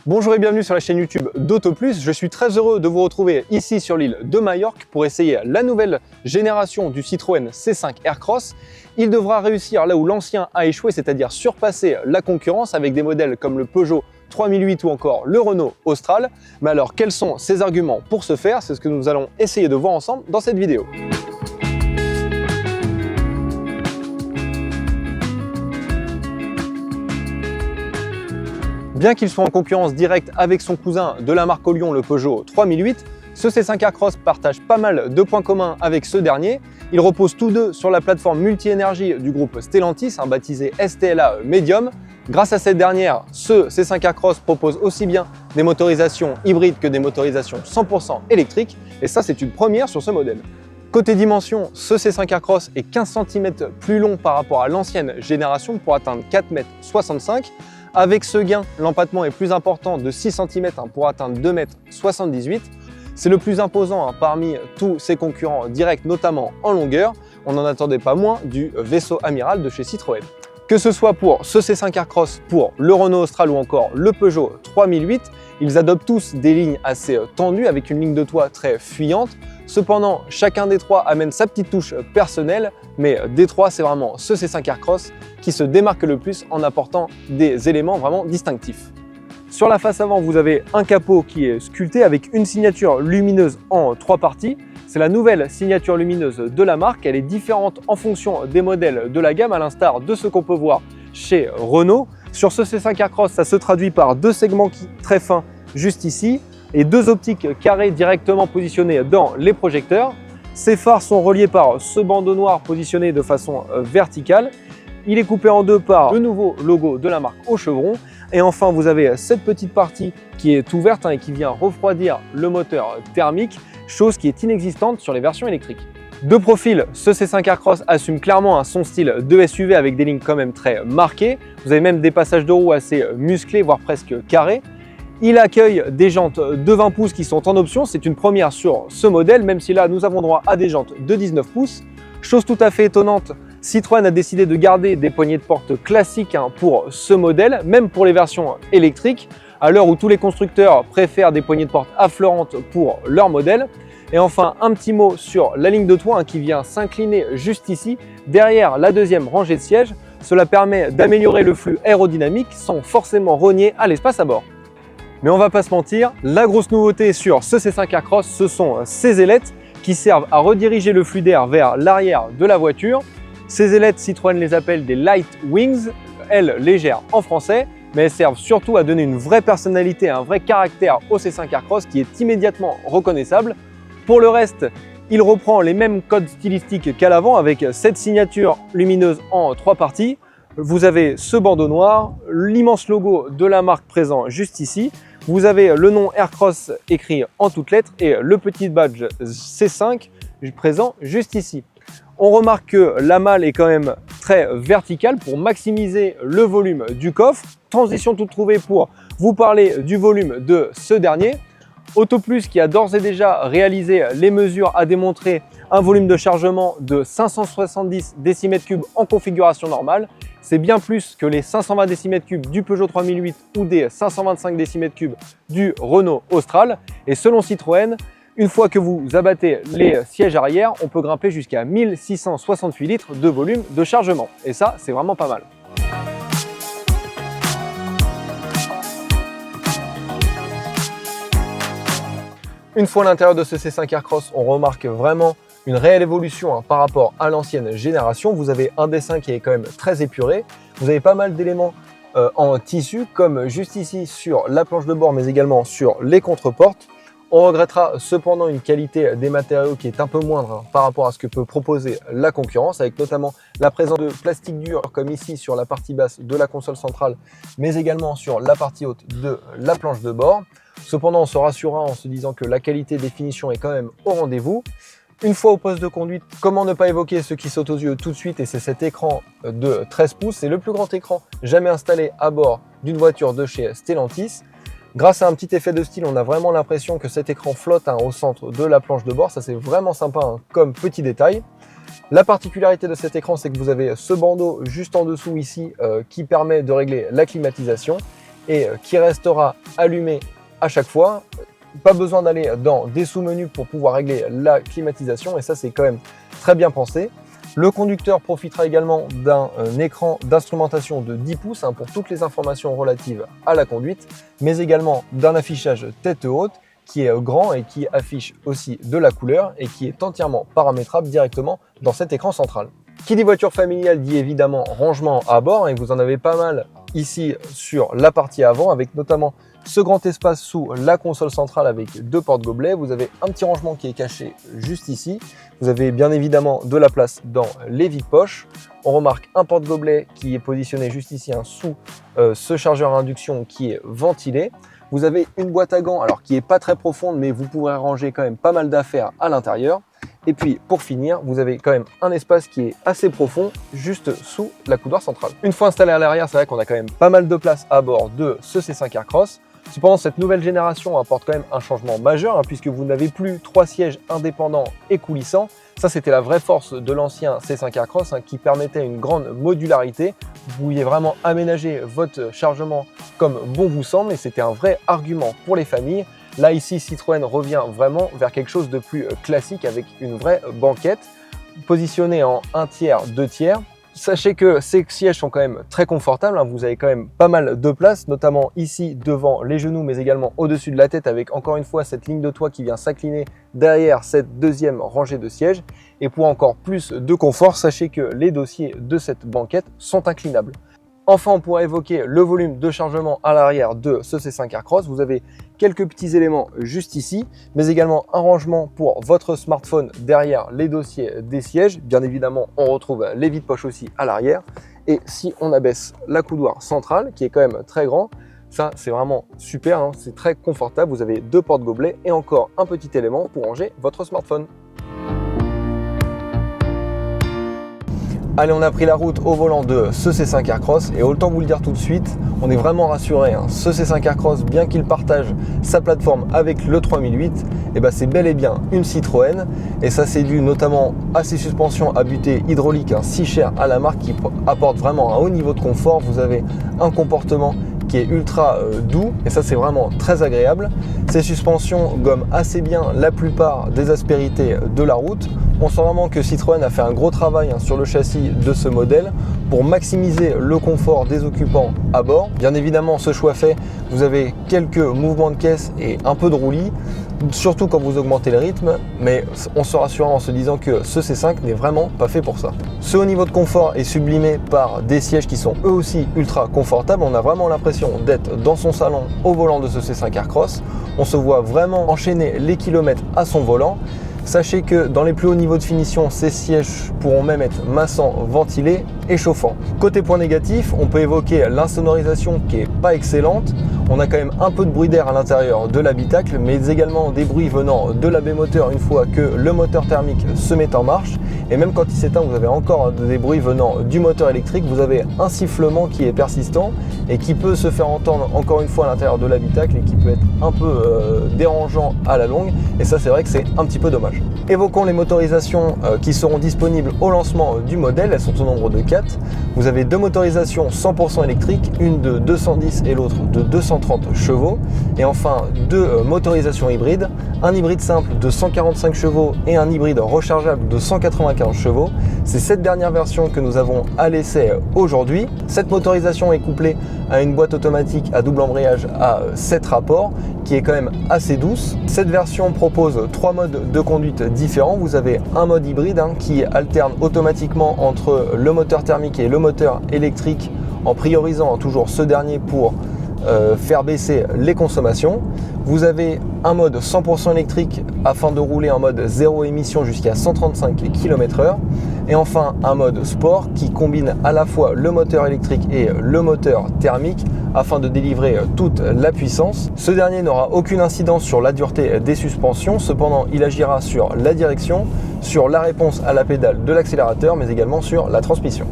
Bonjour et bienvenue sur la chaîne YouTube d'AutoPlus. Je suis très heureux de vous retrouver ici sur l'île de Majorque pour essayer la nouvelle génération du Citroën C5 Aircross. Il devra réussir là où l'ancien a échoué, c'est-à-dire surpasser la concurrence avec des modèles comme le Peugeot 3008 ou encore le Renault Austral. Mais alors, quels sont ses arguments pour ce faire? C'est ce que nous allons essayer de voir ensemble dans cette vidéo. Bien qu'il soit en concurrence directe avec son cousin de la marque Olion, le Peugeot 3008, ce C5 Aircross partage pas mal de points communs avec ce dernier. Ils reposent tous deux sur la plateforme multi-énergie du groupe Stellantis, baptisée STLA Medium. Grâce à cette dernière, ce C5 Aircross propose aussi bien des motorisations hybrides que des motorisations 100% électriques, et ça c'est une première sur ce modèle. Côté dimension, ce C5 Aircross est 15 cm plus long par rapport à l'ancienne génération pour atteindre 4,65 m. Avec ce gain, l'empattement est plus important de 6 cm pour atteindre 2,78 m. C'est le plus imposant parmi tous ses concurrents directs, notamment en longueur. On n'en attendait pas moins du vaisseau amiral de chez Citroën. Que ce soit pour ce C5 Aircross, pour le Renault Austral ou encore le Peugeot 3008, ils adoptent tous des lignes assez tendues avec une ligne de toit très fuyante. Cependant, chacun des trois amène sa petite touche personnelle, mais des trois, c'est vraiment ce C5 Aircross qui se démarque le plus en apportant des éléments vraiment distinctifs. Sur la face avant, vous avez un capot qui est sculpté avec une signature lumineuse en trois parties. C'est la nouvelle signature lumineuse de la marque. Elle est différente en fonction des modèles de la gamme, à l'instar de ce qu'on peut voir chez Renault. Sur ce C5 Aircross, ça se traduit par deux segments très fins juste ici et deux optiques carrées directement positionnées dans les projecteurs. Ces phares sont reliés par ce bandeau noir positionné de façon verticale. Il est coupé en deux par le nouveau logo de la marque au chevron. Et enfin, vous avez cette petite partie qui est ouverte et qui vient refroidir le moteur thermique, chose qui est inexistante sur les versions électriques. De profil, ce C5 Aircross assume clairement son style de SUV avec des lignes quand même très marquées. Vous avez même des passages de roues assez musclés, voire presque carrés. Il accueille des jantes de 20 pouces qui sont en option. C'est une première sur ce modèle, même si là, nous avons droit à des jantes de 19 pouces. Chose tout à fait étonnante, Citroën a décidé de garder des poignées de porte classiques pour ce modèle, même pour les versions électriques, à l'heure où tous les constructeurs préfèrent des poignées de porte affleurantes pour leur modèle. Et enfin, un petit mot sur la ligne de toit qui vient s'incliner juste ici, derrière la deuxième rangée de sièges. Cela permet d'améliorer le flux aérodynamique sans forcément rogner à l'espace à bord. Mais on va pas se mentir, la grosse nouveauté sur ce C5 Aircross, ce sont ces ailettes qui servent à rediriger le flux d'air vers l'arrière de la voiture. Ces ailettes, Citroën les appelle des Light Wings, elles légères en français, mais elles servent surtout à donner une vraie personnalité, un vrai caractère au C5 Aircross qui est immédiatement reconnaissable. Pour le reste, il reprend les mêmes codes stylistiques qu'à l'avant avec cette signature lumineuse en trois parties. Vous avez ce bandeau noir, l'immense logo de la marque présent juste ici. Vous avez le nom Aircross écrit en toutes lettres et le petit badge C5 présent juste ici. On remarque que la malle est quand même très verticale pour maximiser le volume du coffre. Transition toute trouvée pour vous parler du volume de ce dernier. AutoPlus, qui a d'ores et déjà réalisé les mesures, a démontré un volume de chargement de 570 décimètres cubes en configuration normale. C'est bien plus que les 520 décimètres cubes du Peugeot 3008 ou des 525 décimètres cubes du Renault Austral. Et selon Citroën, une fois que vous abattez les sièges arrière, on peut grimper jusqu'à 1668 litres de volume de chargement. Et ça, c'est vraiment pas mal. Une fois à l'intérieur de ce C5 Aircross, on remarque vraiment une réelle évolution par rapport à l'ancienne génération. Vous avez un dessin qui est quand même très épuré. Vous avez pas mal d'éléments en tissu, comme juste ici sur la planche de bord, mais également sur les contreportes. On regrettera cependant une qualité des matériaux qui est un peu moindre par rapport à ce que peut proposer la concurrence, avec notamment la présence de plastique dur comme ici sur la partie basse de la console centrale, mais également sur la partie haute de la planche de bord. Cependant, on se rassurera en se disant que la qualité des finitions est quand même au rendez-vous. Une fois au poste de conduite, comment ne pas évoquer ce qui saute aux yeux tout de suite, et c'est cet écran de 13 pouces. C'est le plus grand écran jamais installé à bord d'une voiture de chez Stellantis. Grâce à un petit effet de style, on a vraiment l'impression que cet écran flotte au centre de la planche de bord. Ça, c'est vraiment sympa comme petit détail. La particularité de cet écran, c'est que vous avez ce bandeau juste en dessous ici qui permet de régler la climatisation. et qui restera allumé à chaque fois. Pas besoin d'aller dans des sous-menus pour pouvoir régler la climatisation et ça c'est quand même très bien pensé. Le conducteur profitera également d'un écran d'instrumentation de 10 pouces pour toutes les informations relatives à la conduite, mais également d'un affichage tête haute qui est grand et qui affiche aussi de la couleur et qui est entièrement paramétrable directement dans cet écran central. Qui dit voiture familiale dit évidemment rangement à bord et vous en avez pas mal ici sur la partie avant avec notamment ce grand espace sous la console centrale avec deux porte-gobelets. Vous avez un petit rangement qui est caché juste ici. Vous avez bien évidemment de la place dans les vides-poches. On remarque un porte-gobelet qui est positionné juste ici sous ce chargeur à induction qui est ventilé. Vous avez une boîte à gants alors qui n'est pas très profonde mais vous pourrez ranger quand même pas mal d'affaires à l'intérieur. Et puis pour finir, vous avez quand même un espace qui est assez profond juste sous la coudoir centrale. Une fois installé à l'arrière, c'est vrai qu'on a quand même pas mal de place à bord de ce C5 Aircross. Cependant, cette nouvelle génération apporte quand même un changement majeur puisque vous n'avez plus 3 sièges indépendants et coulissants. Ça, c'était la vraie force de l'ancien C5 Aircross qui permettait une grande modularité. Vous pouviez vraiment aménager votre chargement comme bon vous semble et c'était un vrai argument pour les familles. Là, ici, Citroën revient vraiment vers quelque chose de plus classique avec une vraie banquette positionnée en 1 tiers, 2 tiers. Sachez que ces sièges sont quand même très confortables, vous avez quand même pas mal de place, notamment ici devant les genoux, mais également au-dessus de la tête avec encore une fois cette ligne de toit qui vient s'incliner derrière cette deuxième rangée de sièges. Et pour encore plus de confort, sachez que les dossiers de cette banquette sont inclinables. Enfin, on pourra évoquer le volume de chargement à l'arrière de ce C5 Aircross. Vous avez quelques petits éléments juste ici, mais également un rangement pour votre smartphone derrière les dossiers des sièges. Bien évidemment, on retrouve les vides-poches aussi à l'arrière. Et si on abaisse la coudoir centrale, qui est quand même très grand, ça c'est vraiment super, c'est très confortable. Vous avez deux porte-gobelets et encore un petit élément pour ranger votre smartphone. Allez, on a pris la route au volant de ce C5 Aircross et autant vous le dire tout de suite, on est vraiment rassuré. Ce C5 Aircross, bien qu'il partage sa plateforme avec le 3008, c'est bel et bien une Citroën et ça c'est dû notamment à ses suspensions à butée hydraulique si chères à la marque qui apportent vraiment un haut niveau de confort. Vous avez un comportement qui est ultra doux et ça c'est vraiment très agréable. Ces suspensions gomment assez bien la plupart des aspérités de la route. On sent vraiment que Citroën a fait un gros travail sur le châssis de ce modèle pour maximiser le confort des occupants à bord. Bien évidemment, ce choix fait, vous avez quelques mouvements de caisse et un peu de roulis, surtout quand vous augmentez le rythme, mais on se rassure en se disant que ce C5 n'est vraiment pas fait pour ça. Ce haut niveau de confort est sublimé par des sièges qui sont eux aussi ultra confortables. On a vraiment l'impression d'être dans son salon au volant de ce C5 Aircross. On se voit vraiment enchaîner les kilomètres à son volant. Sachez que dans les plus hauts niveaux de finition, ces sièges pourront même être massants, ventilés et chauffants. Côté point négatif, on peut évoquer l'insonorisation qui est pas excellente. On a quand même un peu de bruit d'air à l'intérieur de l'habitacle, mais également des bruits venant de la baie moteur une fois que le moteur thermique se met en marche. Et même quand il s'éteint, vous avez encore des bruits venant du moteur électrique. Vous avez un sifflement qui est persistant et qui peut se faire entendre encore une fois à l'intérieur de l'habitacle et qui peut être un peu dérangeant à la longue. Et ça, c'est vrai que c'est un petit peu dommage. Évoquons les motorisations qui seront disponibles au lancement du modèle. Elles sont au nombre de 4. Vous avez deux motorisations 100% électriques, une de 210 et l'autre de 230 chevaux. Et enfin, deux motorisations hybrides, un hybride simple de 145 chevaux et un hybride rechargeable de 195 chevaux. C'est cette dernière version que nous avons à l'essai aujourd'hui. Cette motorisation est couplée à une boîte automatique à double embrayage à 7 rapports qui est quand même assez douce. Cette version propose 3 modes de conduite différents. Vous avez un mode hybride qui alterne automatiquement entre le moteur thermique et le moteur électrique en priorisant toujours ce dernier pour faire baisser les consommations. Vous avez un mode 100% électrique afin de rouler en mode zéro émission jusqu'à 135 km/h. Et enfin un mode sport qui combine à la fois le moteur électrique et le moteur thermique afin de délivrer toute la puissance. Ce dernier n'aura aucune incidence sur la dureté des suspensions, cependant il agira sur la direction, sur la réponse à la pédale de l'accélérateur mais également sur la transmission.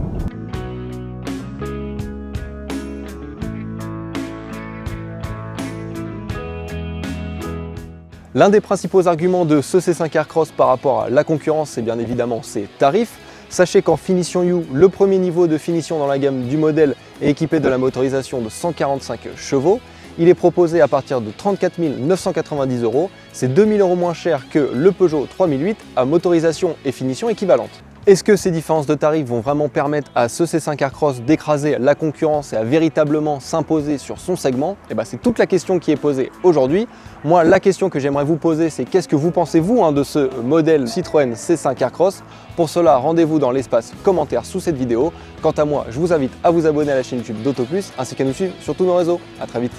L'un des principaux arguments de ce C5 Aircross par rapport à la concurrence, c'est bien évidemment ses tarifs. Sachez qu'en Finition You, le premier niveau de finition dans la gamme du modèle est équipé de la motorisation de 145 chevaux. Il est proposé à partir de 34 990 €. C'est 2 000 € moins cher que le Peugeot 3008 à motorisation et finition équivalente. Est-ce que ces différences de tarifs vont vraiment permettre à ce C5 Aircross d'écraser la concurrence et à véritablement s'imposer sur son segment? C'est toute la question qui est posée aujourd'hui. Moi, la question que j'aimerais vous poser, c'est qu'est-ce que vous pensez vous de ce modèle Citroën C5 Aircross? Pour cela, rendez-vous dans l'espace commentaire sous cette vidéo. Quant à moi, je vous invite à vous abonner à la chaîne YouTube d'AutoPlus ainsi qu'à nous suivre sur tous nos réseaux. À très vite.